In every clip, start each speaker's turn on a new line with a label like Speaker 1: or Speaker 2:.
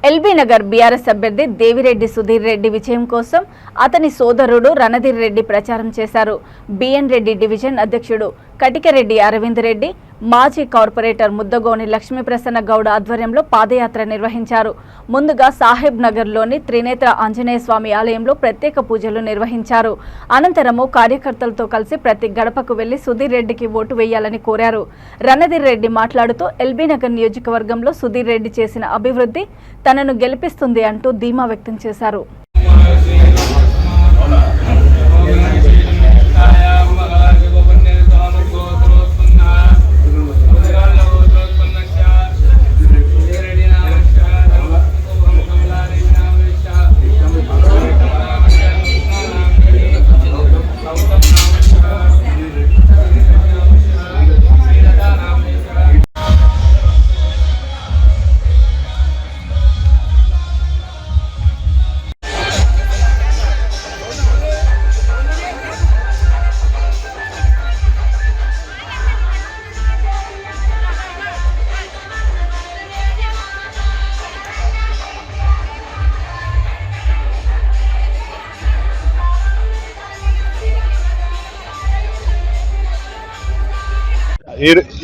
Speaker 1: LB Nagar BRS అభ్యర్థి దేవిరెడ్డి సుధీర్ రెడ్డి విజయం కోసం అతని సోదరుడు రణధీర్ రెడ్డి ప్రచారం చేశారు. బిఎన్ రెడ్డి డివిజన్ అధ్యక్షుడు కటికరెడ్డి అరవింద్ రెడ్డి, మాజీ కార్పొరేటర్ ముద్దగోని లక్ష్మీప్రసన్న గౌడ ఆధ్వర్యంలో పాదయాత్ర నిర్వహించారు. ముందుగా సాహెబ్ నగర్లోని త్రినేత్ర ఆంజనేయ స్వామి ఆలయంలో ప్రత్యేక పూజలు నిర్వహించారు. అనంతరము కార్యకర్తలతో కలిసి ప్రతి గడపకు వెళ్లి సుధీర్ రెడ్డికి ఓటు వేయాలని కోరారు. రణధీర్ రెడ్డి మాట్లాడుతూ ఎల్బీ నగర్ నియోజకవర్గంలో సుధీర్ రెడ్డి చేసిన అభివృద్ధి తనను గెలిపిస్తుంది అంటూ ధీమా వ్యక్తం చేశారు.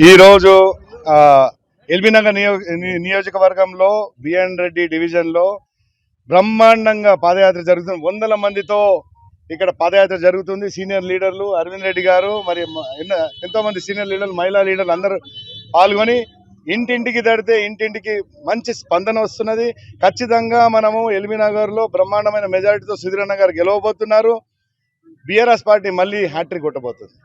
Speaker 2: ఈరోజు ఎల్బీ నగర్ నియోజకవర్గంలో బిఎన్ రెడ్డి డివిజన్లో బ్రహ్మాండంగా పాదయాత్ర జరుగుతుంది. వందల మందితో ఇక్కడ పాదయాత్ర జరుగుతుంది. సీనియర్ లీడర్లు అరవింద్ రెడ్డి గారు, మరి ఎంతో మంది సీనియర్ లీడర్లు, మహిళా లీడర్లు అందరూ పాల్గొని ఇంటింటికి తడితే ఇంటింటికి మంచి స్పందన వస్తున్నది. ఖచ్చితంగా మనము ఎల్బీ నగర్లో బ్రహ్మాండమైన మెజారిటీతో సుధీర్ అన్న గారు గెలవబోతున్నారు. బీఆర్ఎస్ పార్టీ మళ్ళీ హ్యాట్రిక్ కొట్టబోతుంది.